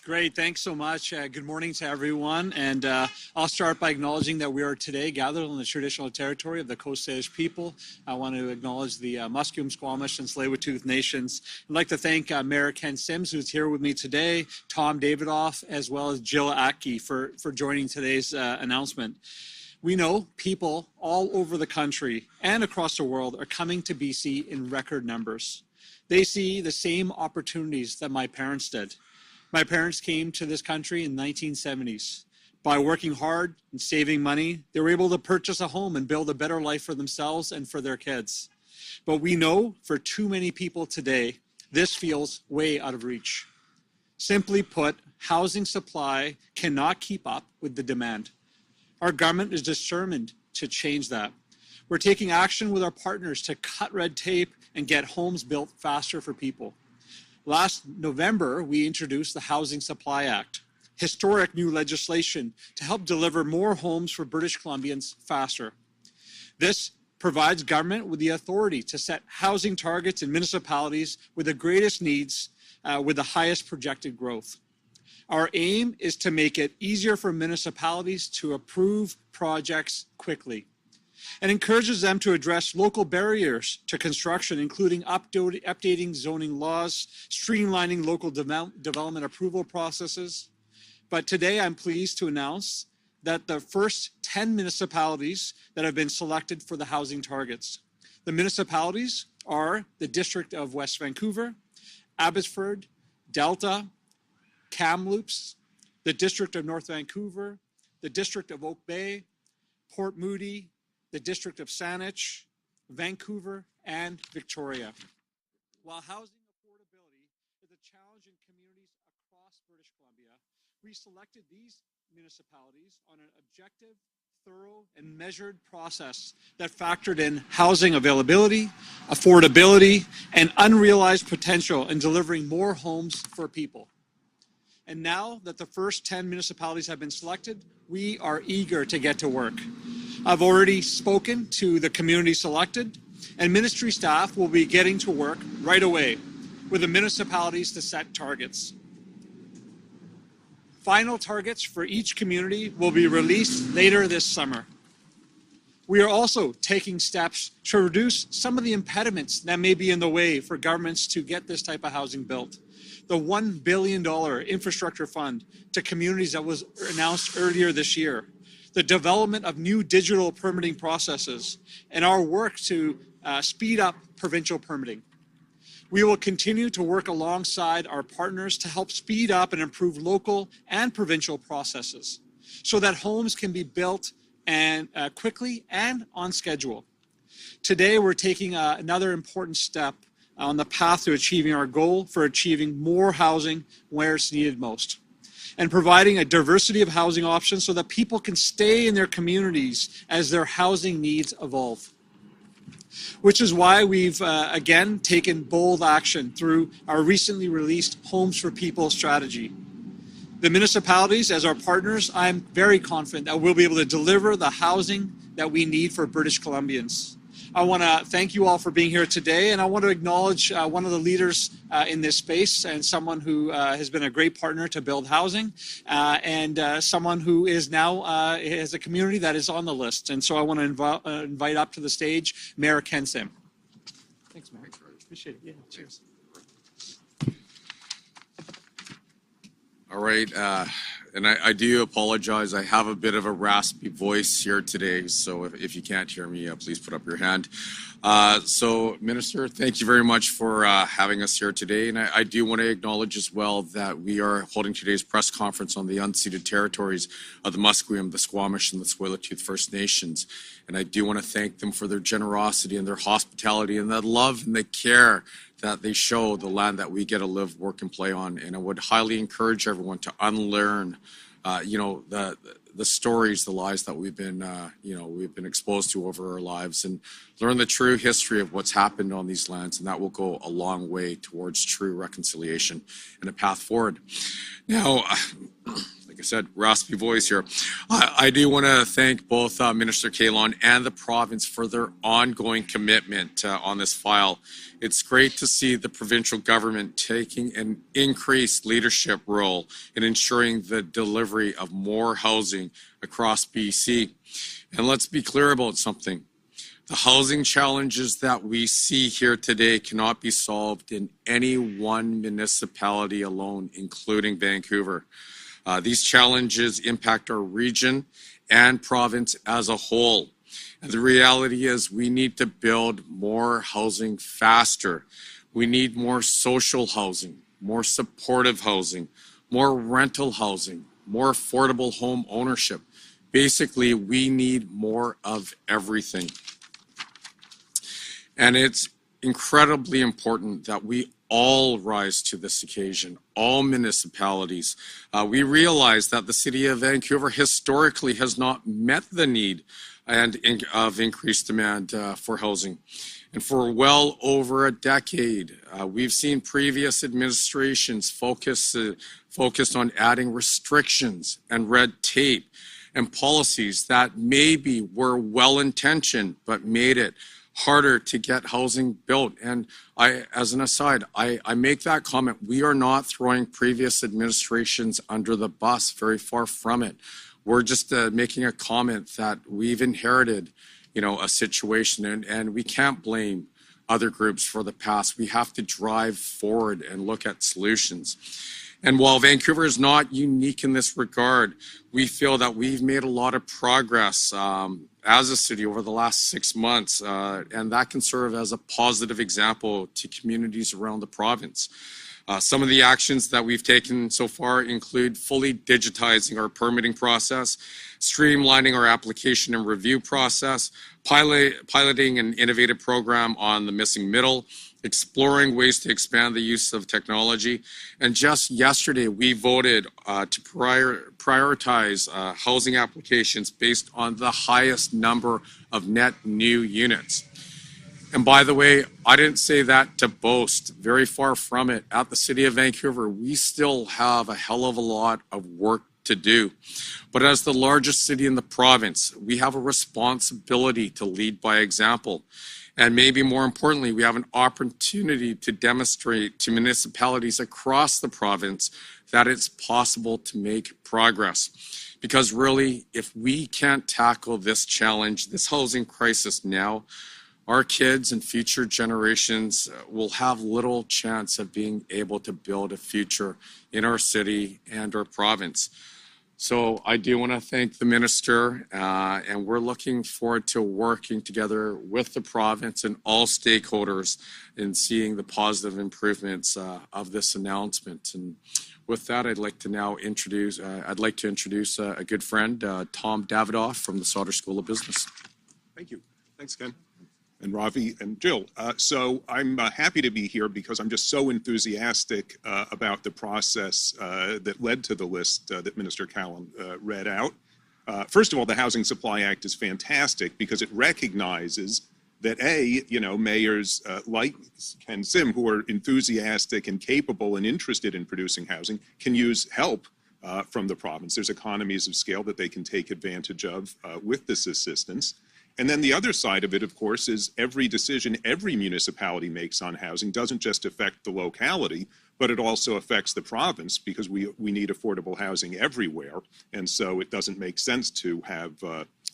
Great, thanks so much. Good morning to everyone. And I'll start by acknowledging that we are today gathered on the traditional territory of the Coast Salish people. I want to acknowledge the Musqueam, Squamish, and Tsleil-Waututh nations. I'd like to thank Mayor Ken Sims, who's here with me today, Tom Davidoff, as well as Jill Atke for joining today's announcement. We know people all over the country and across the world are coming to BC in record numbers. They see the same opportunities that my parents did. My parents came to this country in the 1970s. By working hard and saving money, they were able to purchase a home and build a better life for themselves and for their kids. But we know for too many people today, this feels way out of reach. Simply put, housing supply cannot keep up with the demand. Our government is determined to change that. We're taking action with our partners to cut red tape and get homes built faster for people. Last November, we introduced the Housing Supply Act, historic new legislation to help deliver more homes for British Columbians faster. This provides government with the authority to set housing targets in municipalities with the greatest needs, with the highest projected growth. Our aim is to make it easier for municipalities to approve projects quickly, and encourages them to address local barriers to construction, including updating zoning laws, streamlining local development approval processes. But today I'm pleased to announce that the first 10 municipalities that have been selected for the housing targets. The municipalities are the District of West Vancouver, Abbotsford, Delta, Kamloops, the District of North Vancouver, the District of Oak Bay, Port Moody, the District of Saanich, Vancouver, and Victoria. While housing affordability is a challenge in communities across British Columbia, we selected these municipalities on an objective, thorough, and measured process that factored in housing availability, affordability, and unrealized potential in delivering more homes for people. And now that the first 10 municipalities have been selected, we are eager to get to work. I've already spoken to the community selected, and ministry staff will be getting to work right away with the municipalities to set targets. Final targets for each community will be released later this summer. We are also taking steps to reduce some of the impediments that may be in the way for governments to get this type of housing built. The $1 billion infrastructure fund to communities that was announced earlier this year, the development of new digital permitting processes, and our work to speed up provincial permitting. We will continue to work alongside our partners to help speed up and improve local and provincial processes so that homes can be built and quickly and on schedule. Today, we're taking another important step on the path to achieving our goal for achieving more housing where it's needed most, and providing a diversity of housing options so that people can stay in their communities as their housing needs evolve. Which is why we've, again, taken bold action through our recently released Homes for People strategy. The municipalities, as our partners, I'm very confident that we'll be able to deliver the housing that we need for British Columbians. I want to thank you all for being here today, and I want to acknowledge one of the leaders in this space and someone who has been a great partner to build housing and someone who is now has a community that is on the list. And so I want to invite up to the stage Mayor Ken Sim. Thanks, Mayor. Appreciate it. Yeah, cheers. All right, and I do apologize. I have a bit of a raspy voice here today, so if you can't hear me, please put up your hand. So, Minister, thank you very much for having us here today. And I do want to acknowledge as well that we are holding today's press conference on the unceded territories of the Musqueam, the Squamish, and the Tsleil-Waututh First Nations. And I do want to thank them for their generosity and their hospitality and the love and the care that they show the land that we get to live, work, and play on. And I would highly encourage everyone to unlearn, the stories, the lies that we've been exposed to over our lives, and learn the true history of what's happened on these lands. And that will go a long way towards true reconciliation and a path forward. Now, like I said, raspy voice here. I do want to thank both Minister Kahlon and the province for their ongoing commitment on this file. It's great to see the provincial government taking an increased leadership role in ensuring the delivery of more housing across BC. And let's be clear about something. The housing challenges that we see here today cannot be solved in any one municipality alone, including Vancouver. These challenges impact our region and province as a whole. And the reality is we need to build more housing faster. We need more social housing, more supportive housing, more rental housing, more affordable home ownership. Basically, we need more of everything. And it's incredibly important that we all rise to this occasion, all municipalities. We realize that the city of Vancouver historically has not met the need of increased demand for housing. And for well over a decade, we've seen previous administrations focused on adding restrictions and red tape and policies that maybe were well-intentioned but made it harder to get housing built. And as an aside, I make that comment. We are not throwing previous administrations under the bus, very far from it. We're just making a comment that we've inherited, a situation, and we can't blame other groups for the past. We have to drive forward and look at solutions. And while Vancouver is not unique in this regard, we feel that we've made a lot of progress as a city over the last 6 months, and that can serve as a positive example to communities around the province. Some of the actions that we've taken so far include fully digitizing our permitting process, streamlining our application and review process, piloting an innovative program on the missing middle, exploring ways to expand the use of technology. And just yesterday, we voted to prioritize housing applications based on the highest number of net new units. And by the way, I didn't say that to boast, very far from it. At the City of Vancouver, we still have a hell of a lot of work to do. But as the largest city in the province, we have a responsibility to lead by example. And maybe more importantly, we have an opportunity to demonstrate to municipalities across the province that it's possible to make progress. Because really, if we can't tackle this challenge, this housing crisis now, our kids and future generations will have little chance of being able to build a future in our city and our province. So I do want to thank the minister, and we're looking forward to working together with the province and all stakeholders in seeing the positive improvements of this announcement. And with that, I'd like to introduce a good friend, Tom Davidoff from the Sauder School of Business. Thank you. Thanks, Ken. And Ravi and Jill. So I'm happy to be here because I'm just so enthusiastic about the process that led to the list that Minister Kahlon read out. First of all, the Housing Supply Act is fantastic because it recognizes that mayors like Ken Sim, who are enthusiastic and capable and interested in producing housing, can use help from the province. There's economies of scale that they can take advantage of with this assistance. And then the other side of it, of course, is every decision every municipality makes on housing doesn't just affect the locality, but it also affects the province because we need affordable housing everywhere. And so it doesn't make sense to have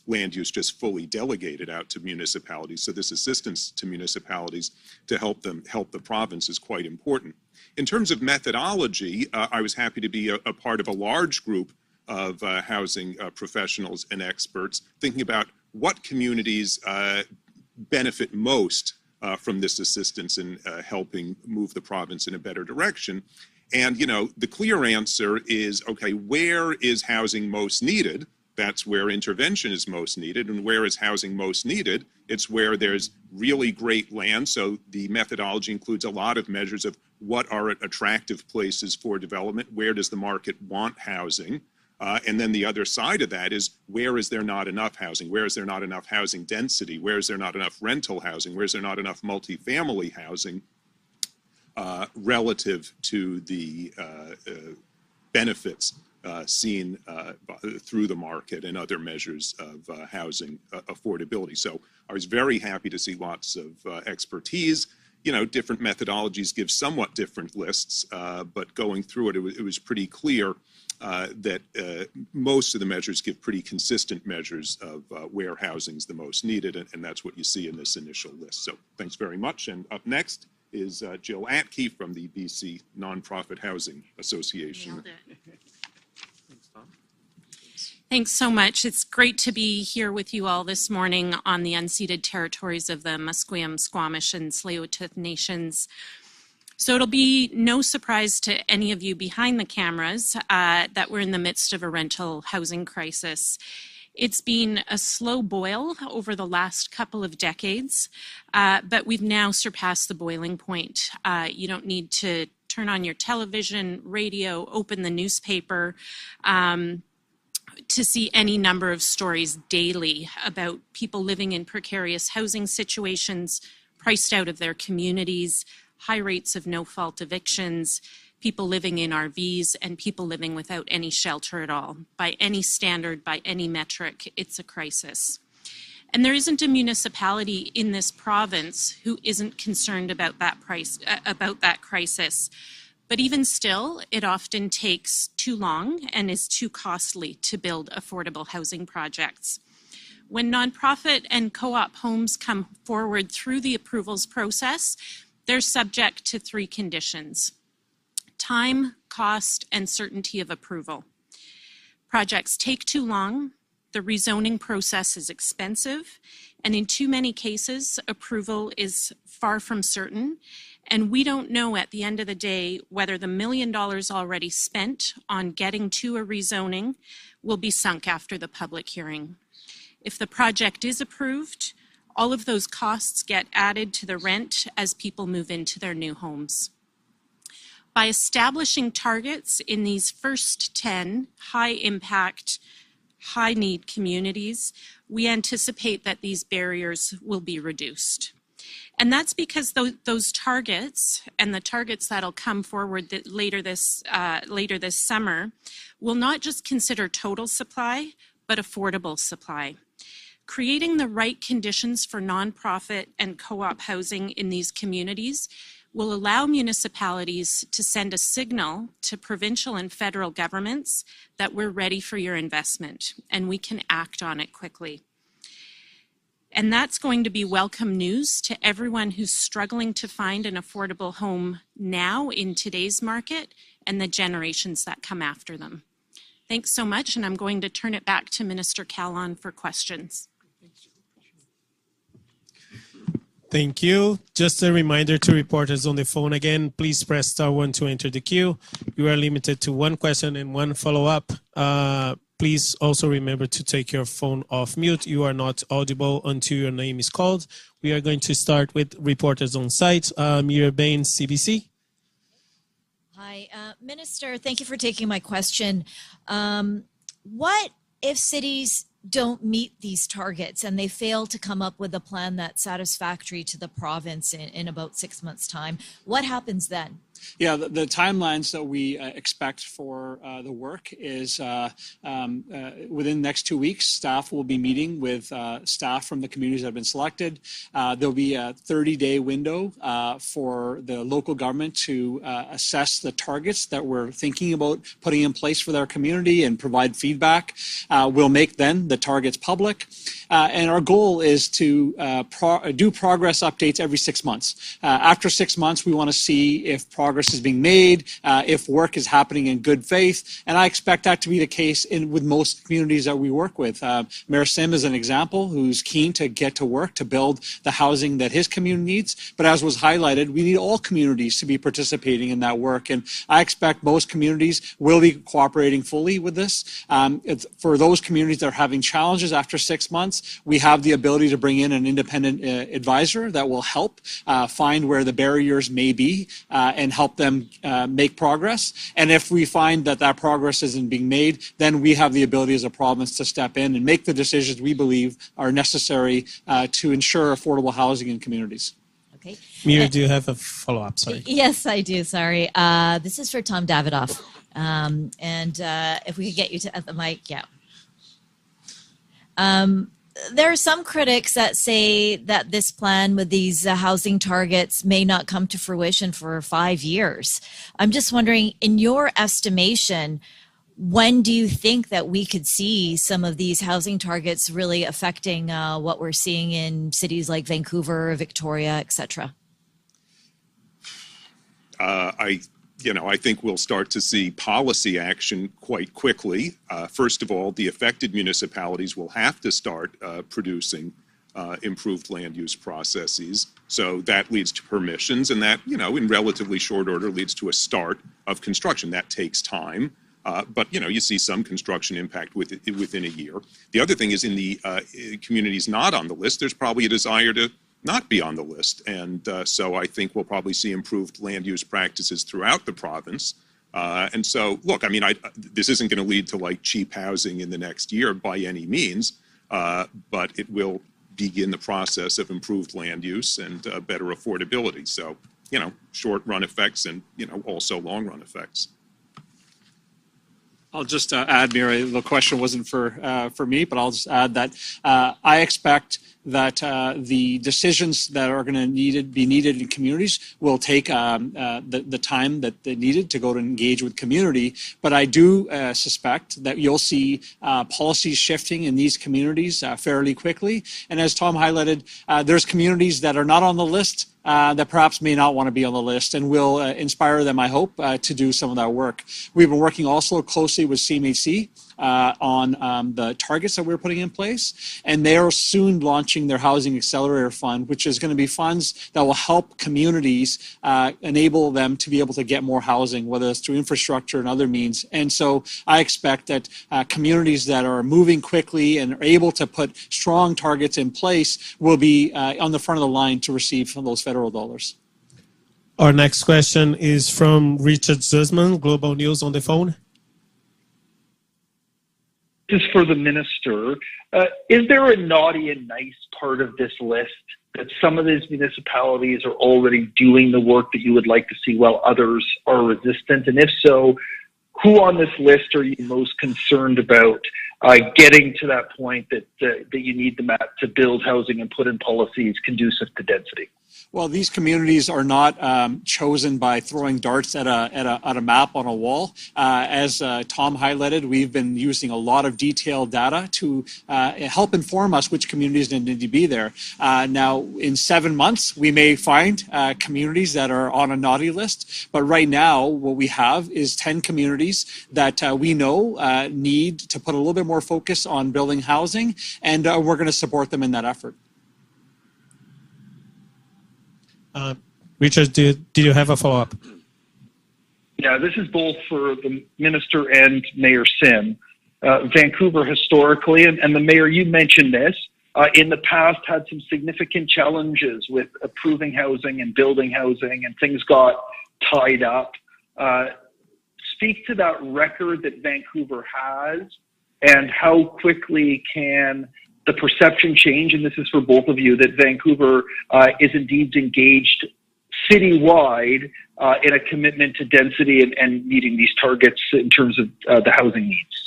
land use just fully delegated out to municipalities. So this assistance to municipalities to help the province is quite important. In terms of methodology, I was happy to be a part of a large group of housing professionals and experts thinking about what communities benefit most from this assistance in helping move the province in a better direction. And, the clear answer is, okay, where is housing most needed? That's where intervention is most needed. And where is housing most needed? It's where there's really great land. So the methodology includes a lot of measures of what are attractive places for development, where does the market want housing? And then the other side of that is, where is there not enough housing? Where is there not enough housing density? Where is there not enough rental housing? Where is there not enough multifamily housing relative to the benefits seen through the market and other measures of housing affordability. So I was very happy to see lots of expertise. Different methodologies give somewhat different lists, but going through it was pretty clear that most of the measures give pretty consistent measures of where housing is the most needed, and that's what you see in this initial list. So thanks very much. And up next is Jill Atke from the BC Nonprofit Housing Association. Nailed it. Thanks so much. It's great to be here with you all this morning on the unceded territories of the Musqueam, Squamish, and Tsleil-Waututh Nations. So it'll be no surprise to any of you behind the cameras that we're in the midst of a rental housing crisis. It's been a slow boil over the last couple of decades, but we've now surpassed the boiling point. You don't need to turn on your television, radio, open the newspaper to see any number of stories daily about people living in precarious housing situations, priced out of their communities, high rates of no-fault evictions, people living in RVs, and people living without any shelter at all. By any standard, by any metric, it's a crisis. And there isn't a municipality in this province who isn't concerned about that crisis. But even still, it often takes too long and is too costly to build affordable housing projects. When nonprofit and co-op homes come forward through the approvals process, they're subject to three conditions: time, cost, and certainty of approval. Projects take too long, the rezoning process is expensive, and in too many cases, approval is far from certain. And we don't know at the end of the day whether the $1 million already spent on getting to a rezoning will be sunk after the public hearing. If the project is approved, all of those costs get added to the rent as people move into their new homes. By establishing targets in these first 10 high-impact, high-need communities, we anticipate that these barriers will be reduced. And that's because those targets and the targets that'll come forward later this summer will not just consider total supply, but affordable supply. Creating the right conditions for nonprofit and co-op housing in these communities will allow municipalities to send a signal to provincial and federal governments that we're ready for your investment and we can act on it quickly. And that's going to be welcome news to everyone who's struggling to find an affordable home now in today's market and the generations that come after them. Thanks so much, and I'm going to turn it back to Minister Kahlon for questions. Thank you. Just a reminder to reporters on the phone again, please press *1 to enter the queue. You are limited to one question and one follow-up. Please also remember to take your phone off mute. You are not audible until your name is called. We are going to start with reporters on site. Mira Baines, CBC. Hi, Minister, thank you for taking my question. What if cities don't meet these targets and they fail to come up with a plan that's satisfactory to the province in about 6 months' time? What happens then? Yeah, the timelines that we expect for the work is within the next 2 weeks, staff will be meeting with staff from the communities that have been selected. There'll be a 30-day window for the local government to assess the targets that we're thinking about putting in place for their community and provide feedback. We'll make then the targets public. And our goal is to do progress updates every 6 months. After 6 months, we want to see if progress is being made, if work is happening in good faith, and I expect that to be the case with most communities that we work with. Mayor Sim is an example who's keen to get to work to build the housing that his community needs, but as was highlighted, we need all communities to be participating in that work, and I expect most communities will be cooperating fully with this. For those communities that are having challenges after 6 months, we have the ability to bring in an independent advisor that will help find where the barriers may be and help them make progress. And if we find that that progress isn't being made, then we have the ability as a province to step in and make the decisions we believe are necessary to ensure affordable housing in communities. Okay. Mira, do you have a follow-up? Sorry. Yes, I do. Sorry. This is for Tom Davidoff. If we could get you at the mic, yeah. There are some critics that say that this plan with these housing targets may not come to fruition for 5 years. I'm just wondering, in your estimation, when do you think that we could see some of these housing targets really affecting what we're seeing in cities like Vancouver, Victoria, et cetera? I think we'll start to see policy action quite quickly. First of all, the affected municipalities will have to start producing improved land use processes. So that leads to permissions, and that, in relatively short order leads to a start of construction. That takes time. But you see some construction impact within a year. The other thing is, in the communities not on the list, there's probably a desire to not be on the list. And so I think we'll probably see improved land use practices throughout the province. And so, look, this isn't going to lead to like cheap housing in the next year by any means, but it will begin the process of improved land use and better affordability. So, short run effects and, also long run effects. I'll just add, Mira, the question wasn't for me, but I'll just add that I expect that the decisions that are going to be needed in communities will take the time that they needed to go to engage with community. But I do suspect that you'll see policies shifting in these communities fairly quickly. And as Tom highlighted, there's communities that are not on the list that perhaps may not want to be on the list, and will inspire them, I hope, to do some of that work. We've been working also closely with CMHC on the targets that we're putting in place, and they are soon launching their Housing Accelerator Fund, which is going to be funds that will help communities enable them to be able to get more housing, whether it's through infrastructure and other means. And so I expect that communities that are moving quickly and are able to put strong targets in place will be on the front of the line to receive some of those federal dollars. Our next question is from Richard Zuzman, Global News on the phone. This is for the minister. Is there a naughty and nice part of this list that some of these municipalities are already doing the work that you would like to see while others are resistant? And if so, who on this list are you most concerned about getting to that point that you need them at to build housing and put in policies conducive to density? Well, these communities are not chosen by throwing darts at a map on a wall. As Tom highlighted, we've been using a lot of detailed data to help inform us which communities need to be there. Now, in 7 months, we may find communities that are on a naughty list, but right now, what we have is 10 communities that we know need to put a little bit more focus on building housing, and we're going to support them in that effort. Richard, did you have a follow-up? Yeah, this is both for the minister and Mayor Sim. Vancouver historically, and the mayor, you mentioned this, in the past had some significant challenges with approving housing and building housing, and things got tied up. Speak to that record that Vancouver has, and how quickly can the perception change, and this is for both of you, that Vancouver is indeed engaged citywide in a commitment to density and meeting these targets in terms of the housing needs.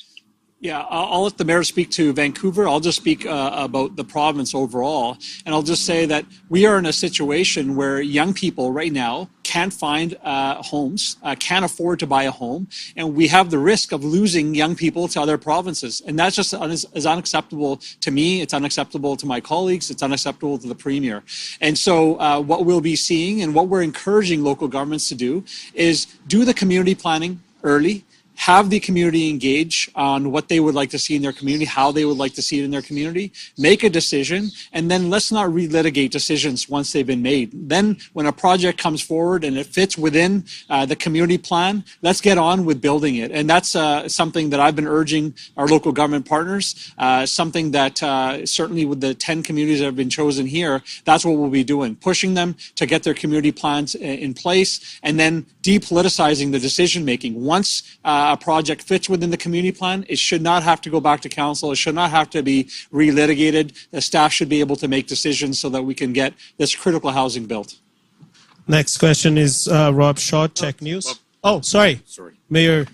Yeah, I'll let the mayor speak to Vancouver. I'll just speak about the province overall. And I'll just say that we are in a situation where young people right now can't find homes, can't afford to buy a home. And we have the risk of losing young people to other provinces. And that's just is unacceptable to me. It's unacceptable to my colleagues. It's unacceptable to the premier. And so what we'll be seeing and what we're encouraging local governments to do is do the community planning early. Have the community engage on what they would like to see in their community, how they would like to see it in their community, make a decision, and then let's not relitigate decisions once they've been made. Then when a project comes forward and it fits within the community plan, let's get on with building it. And that's something that I've been urging our local government partners, something that certainly with the 10 communities that have been chosen here, that's what we'll be doing, pushing them to get their community plans in place, and then depoliticizing the decision making. Once a project fits within the community plan, it should not have to go back to council. It should not have to be relitigated. The staff should be able to make decisions so that we can get this critical housing built. Next question is Rob Shaw, Check News. Oh, sorry. Sorry. Mayor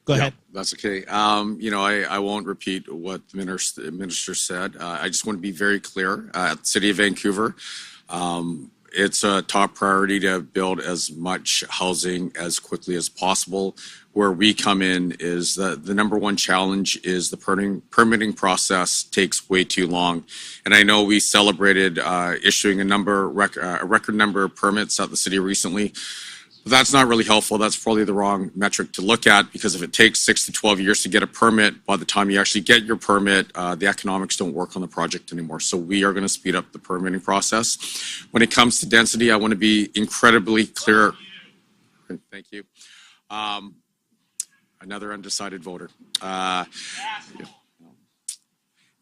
Go ahead. That's okay. I won't repeat what the minister said. I just want to be very clear. At the City of Vancouver, it's a top priority to build as much housing as quickly as possible. Where we come in is the number one challenge is the permitting process takes way too long. And I know we celebrated issuing a record number of permits at the city recently. But that's not really helpful. That's probably the wrong metric to look at, because if it takes 6 to 12 years to get a permit, by the time you actually get your permit, the economics don't work on the project anymore. So we are going to speed up the permitting process. When it comes to density, I want to be incredibly clear. Thank you. Another undecided voter.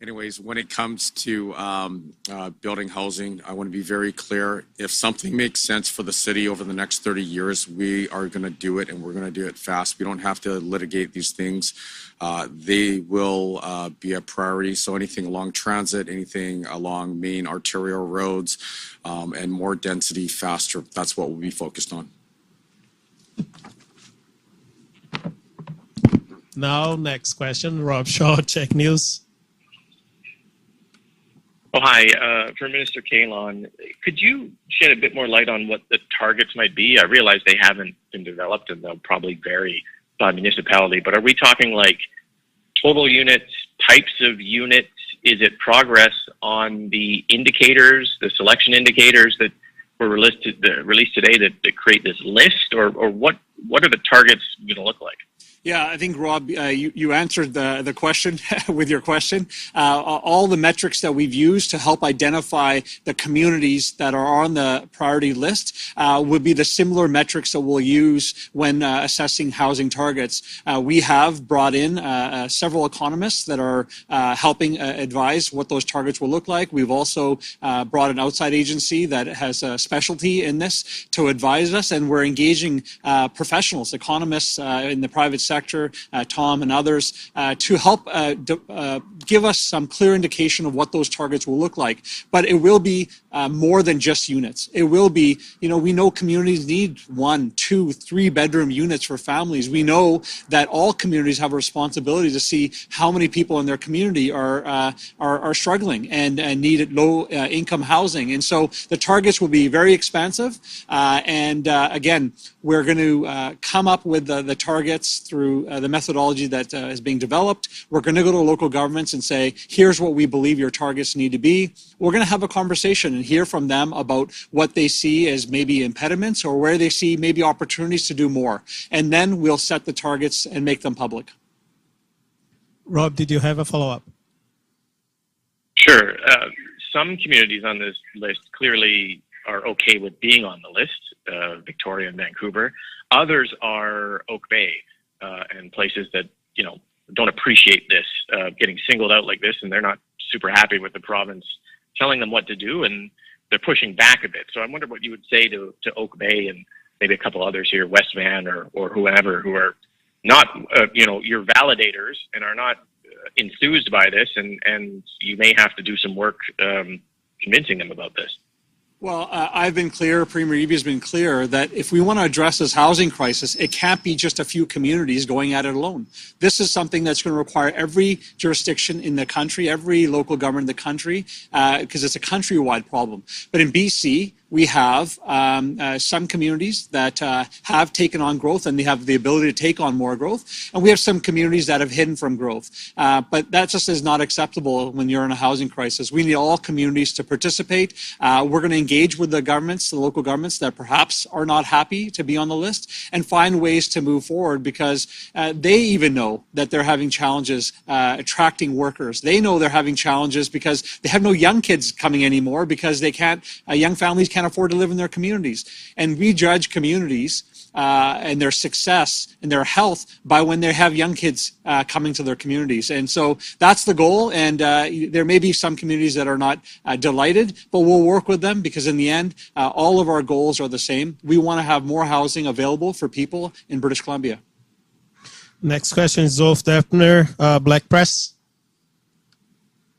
Anyways, when it comes to building housing, I want to be very clear. If something makes sense for the city over the next 30 years, we are going to do it, and we're going to do it fast. We don't have to litigate these things. They will be a priority. So anything along transit, anything along main arterial roads, and more density faster, that's what we'll be focused on. Now, next question, Rob Shaw, Check News. Oh, hi. For Minister Kahlon, could you shed a bit more light on what the targets might be? I realize they haven't been developed and they'll probably vary by municipality, but are we talking like total units, types of units? Is it progress on the indicators, the selection indicators that were released today that create this list, or what are the targets going to look like? Yeah, I think, Rob, you answered the question with your question. All the metrics that we've used to help identify the communities that are on the priority list would be the similar metrics that we'll use when assessing housing targets. We have brought in several economists that are helping advise what those targets will look like. We've also brought an outside agency that has a specialty in this to advise us, and we're engaging professionals, economists in the private sector, Tom and others, to help give us some clear indication of what those targets will look like. But it will be more than just units. It will be, we know communities need 1, 2, 3 bedroom units for families. We know that all communities have a responsibility to see how many people in their community are struggling and need low income housing. And so the targets will be very expansive. Again, we're going to come up with the targets through the methodology that is being developed. We're going to go to local governments and say, here's what we believe your targets need to be. We're going to have a conversation and hear from them about what they see as maybe impediments or where they see maybe opportunities to do more. And then we'll set the targets and make them public. Rob, did you have a follow-up? Sure. Some communities on this list clearly are okay with being on the list, Victoria and Vancouver. Others are Oak Bay and places that, don't appreciate this, getting singled out like this, and they're not super happy with the province telling them what to do, and they're pushing back a bit. So I wonder what you would say to Oak Bay and maybe a couple others here, West Van or whoever, who are not, your validators and are not enthused by this, and you may have to do some work convincing them about this. Well, I've been clear, Premier Eby has been clear, that if we want to address this housing crisis, it can't be just a few communities going at it alone. This is something that's going to require every jurisdiction in the country, every local government in the country, because it's a countrywide problem. But in BC, we have some communities that have taken on growth and they have the ability to take on more growth. And we have some communities that have hidden from growth. But that just is not acceptable when you're in a housing crisis. We need all communities to participate. We're going to engage with the governments, the local governments that perhaps are not happy to be on the list, and find ways to move forward, because they even know that they're having challenges attracting workers. They know they're having challenges because they have no young kids coming anymore, because they can't, young families can't afford to live in their communities. And we judge communities and their success and their health by when they have young kids coming to their communities. And so that's the goal. And there may be some communities that are not delighted, but we'll work with them, because in the end, all of our goals are the same. We want to have more housing available for people in British Columbia. Next question is Zolf Defner, Black Press.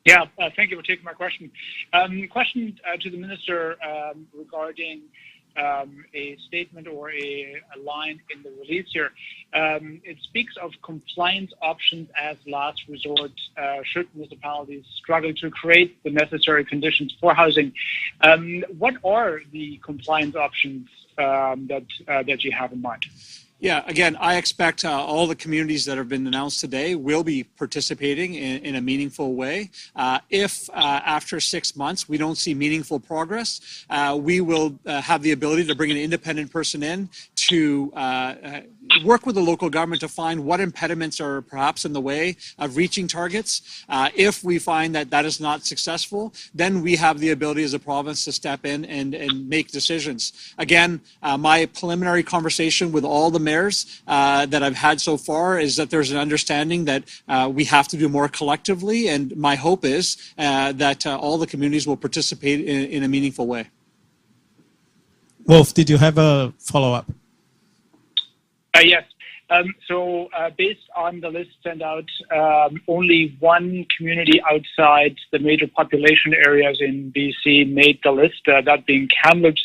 Yeah, thank you for taking my question. Question to the Minister regarding a statement or a line in the release here. It speaks of compliance options as last resort should municipalities struggle to create the necessary conditions for housing. What are the compliance options that you have in mind? Yeah, again, I expect all the communities that have been announced today will be participating in a meaningful way. If after 6 months we don't see meaningful progress, we will have the ability to bring an independent person in to work with the local government to find what impediments are perhaps in the way of reaching targets. If we find that that is not successful, then we have the ability as a province to step in and make decisions. Again, my preliminary conversation with all the mayors that I've had so far is that there's an understanding that we have to do more collectively, and my hope is that all the communities will participate in a meaningful way. Wolf, did you have a follow-up? Yes. So based on the list sent out, only one community outside the major population areas in BC made the list, that being Kamloops.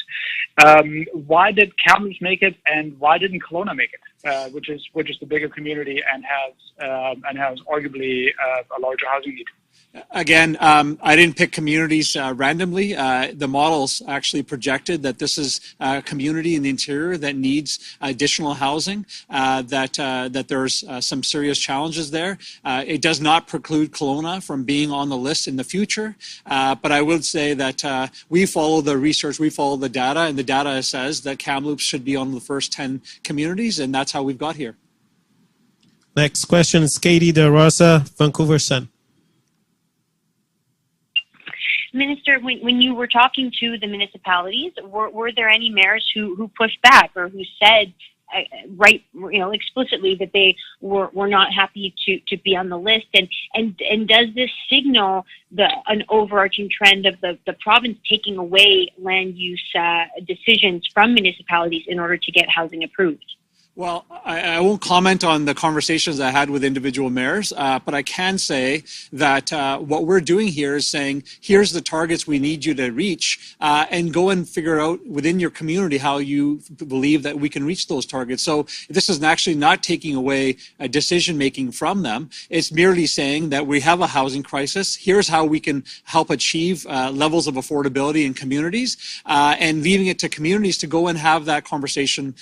Why did Kamloops make it, and why didn't Kelowna make it, which is the bigger community and has arguably a larger housing need? Again, I didn't pick communities randomly. The models actually projected that this is a community in the interior that needs additional housing, that there's some serious challenges there. It does not preclude Kelowna from being on the list in the future, but I would say that we follow the research, we follow the data, and the data says that Kamloops should be on the first 10 communities, and that's how we've got here. Next question is Katie De Rosa, Vancouver Sun. Minister, when you were talking to the municipalities, were there any mayors who pushed back or who said explicitly that they were not happy to be on the list? And does this signal an overarching trend of the province taking away land use decisions from municipalities in order to get housing approved? Well, I won't comment on the conversations I had with individual mayors, but I can say that what we're doing here is saying, here's the targets we need you to reach, and go and figure out within your community how you believe that we can reach those targets. So this is actually not taking away decision-making from them. It's merely saying that we have a housing crisis. Here's how we can help achieve levels of affordability in communities, and leaving it to communities to go and have that conversation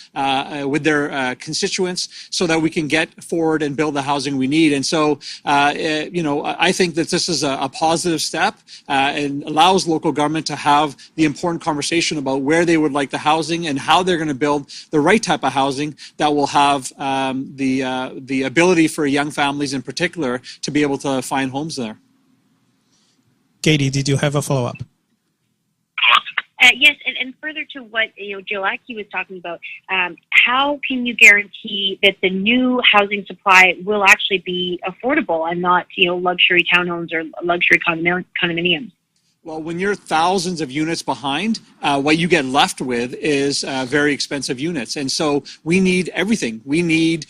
with their constituents so that we can get forward and build the housing we need. And so, I think that this is a positive step and allows local government to have the important conversation about where they would like the housing and how they're going to build the right type of housing that will have the ability for young families in particular to be able to find homes there. Katie, did you have a follow-up? Yes, and further to what Jill Aki was talking about, how can you guarantee that the new housing supply will actually be affordable and not luxury townhomes or luxury condominiums? Well, when you're thousands of units behind, what you get left with is very expensive units. And so we need everything. We need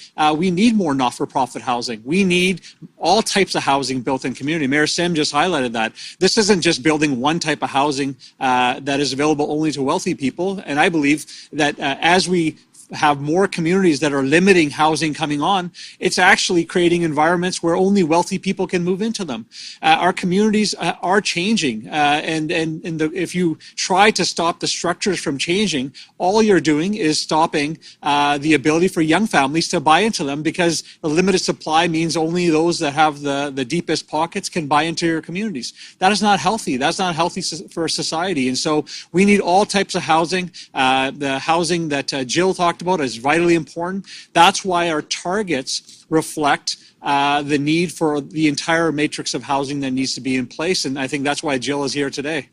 more not-for-profit housing. We need all types of housing built in community. Mayor Sim just highlighted that. This isn't just building one type of housing that is available only to wealthy people. And I believe that as we have more communities that are limiting housing coming on, it's actually creating environments where only wealthy people can move into them. Our communities are changing, if you try to stop the structures from changing, all you're doing is stopping the ability for young families to buy into them, because the limited supply means only those that have the deepest pockets can buy into your communities. That is not healthy. That's not healthy for society. And so we need all types of housing. The housing that Jill talked about is vitally important. That's why our targets reflect the need for the entire matrix of housing that needs to be in place. And I think that's why Jill is here today.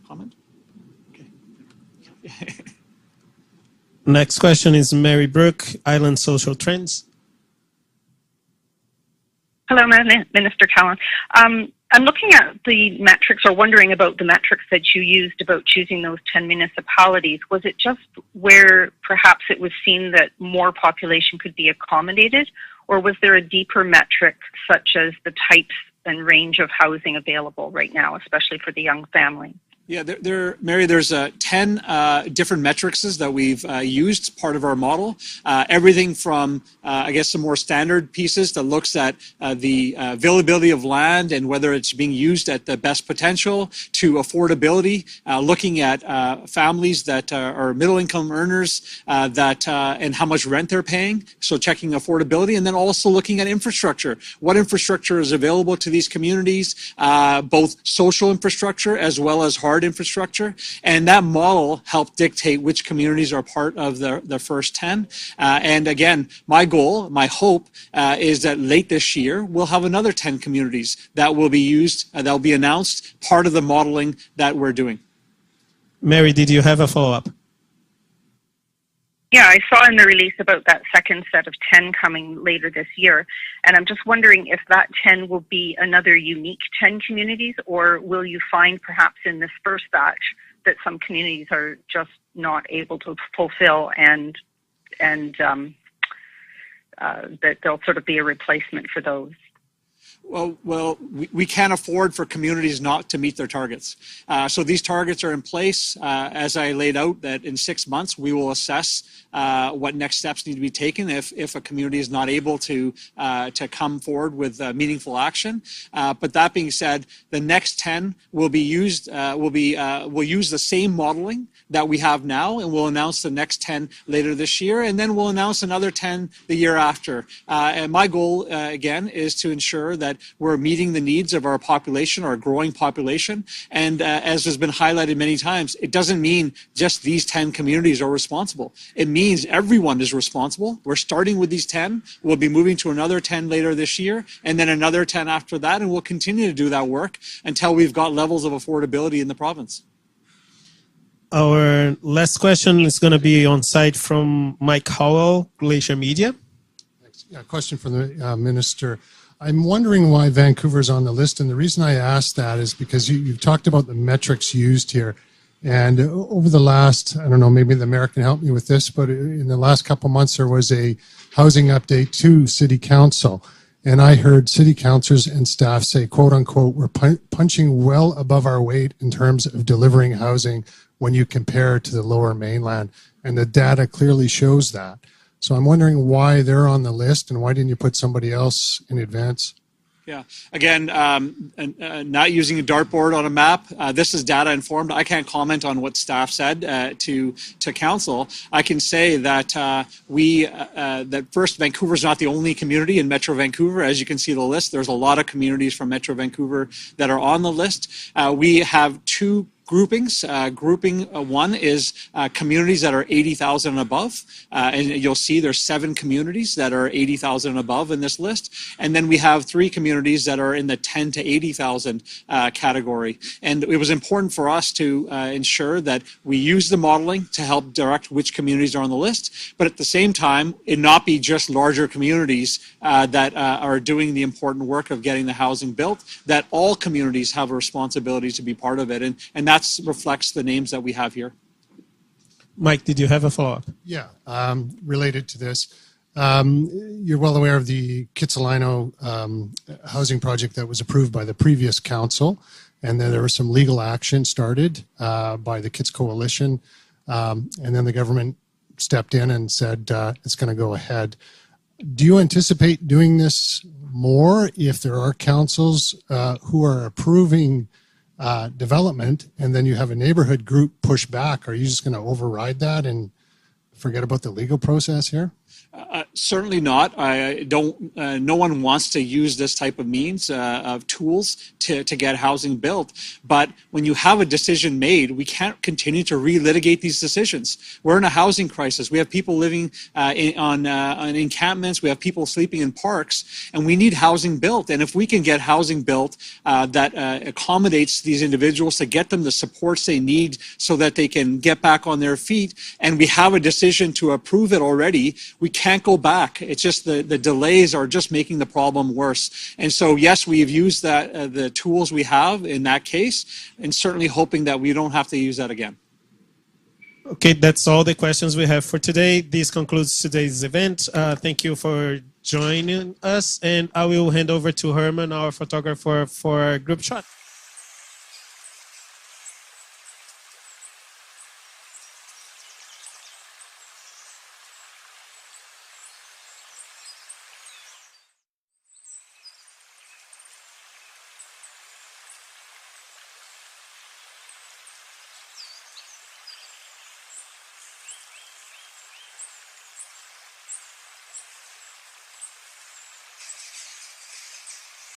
Comment? Okay. Next question is Mary Brooke, Island Social Trends. Hello, Minister Kahlon. I'm looking at the metrics, or wondering about the metrics that you used about choosing those 10 municipalities. Was it just where perhaps it was seen that more population could be accommodated, or was there a deeper metric such as the types and range of housing available right now, especially for the young family? Yeah, Mary, there's 10 different metrics that we've used part of our model. Everything from, I guess, some more standard pieces that looks at the availability of land and whether it's being used at the best potential, to affordability, looking at families that are middle-income earners and how much rent they're paying, so checking affordability, and then also looking at infrastructure. What infrastructure is available to these communities, both social infrastructure as well as hard infrastructure, and that model helped dictate which communities are part of the first 10. And again, my goal, my hope is that late this year, we'll have another 10 communities that will be used, that will be announced, part of the modeling that we're doing. Mary, did you have a follow-up? Yeah, I saw in the release about that second set of 10 coming later this year, and I'm just wondering if that 10 will be another unique 10 communities, or will you find perhaps in this first batch that some communities are just not able to fulfill and that there'll sort of be a replacement for those? Well, we can't afford for communities not to meet their targets. So these targets are in place. As I laid out, that in 6 months, we will assess what next steps need to be taken if a community is not able to come forward with meaningful action. But that being said, the next 10 will be used. We'll use the same modeling that we have now, and we'll announce the next 10 later this year, and then we'll announce another 10 the year after. And my goal, again, is to ensure that we're meeting the needs of our population, our growing population. And as has been highlighted many times, it doesn't mean just these 10 communities are responsible. It means everyone is responsible. We're starting with these 10. We'll be moving to another 10 later this year, and then another 10 after that, and we'll continue to do that work until we've got levels of affordability in the province. Our last question is going to be on site from Mike Howell, Glacier Media. Yeah, question for the Minister. I'm wondering why Vancouver's on the list, and the reason I asked that is because you've talked about the metrics used here. And over the last, I don't know, maybe the mayor can help me with this, but in the last couple of months, there was a housing update to City Council. And I heard city councilors and staff say, quote unquote, we're punching well above our weight in terms of delivering housing when you compare to the Lower Mainland. And the data clearly shows that. So I'm wondering why they're on the list, and why didn't you put somebody else in advance? Yeah, again, not using a dartboard on a map. This is data informed. I can't comment on what staff said to council. I can say that that first, Vancouver is not the only community in Metro Vancouver. As you can see the list, there's a lot of communities from Metro Vancouver that are on the list. We have two groupings. Grouping one is communities that are 80,000 and above. And you'll see there's 7 communities that are 80,000 and above in this list. And then we have 3 communities that are in the 10 to 80,000 category. And it was important for us to ensure that we use the modeling to help direct which communities are on the list, but at the same time, it not be just larger communities that are doing the important work of getting the housing built, that all communities have a responsibility to be part of it. And that reflects the names that we have here. Mike, did you have a follow-up? Yeah, related to this. You're well aware of the Kitsilano housing project that was approved by the previous council, and then there was some legal action started by the Kits Coalition, and then the government stepped in and said it's going to go ahead. Do you anticipate doing this more if there are councils who are approving development, and then you have a neighborhood group push back? Are you just going to override that and forget about the legal process here? Certainly not. I don't. No one wants to use this type of means of tools to get housing built. But when you have a decision made, we can't continue to relitigate these decisions. We're in a housing crisis. We have people living on encampments. We have people sleeping in parks, and we need housing built. And if we can get housing built that accommodates these individuals to get them the supports they need so that they can get back on their feet, and we have a decision to approve it already, we can't go back. It's just the delays are just making the problem worse. And so, yes, we've used that the tools we have in that case, and certainly hoping that we don't have to use that again. Okay, that's all the questions we have for today. This concludes today's event. Thank you for joining us, and I will hand over to Herman, our photographer, for a group shot.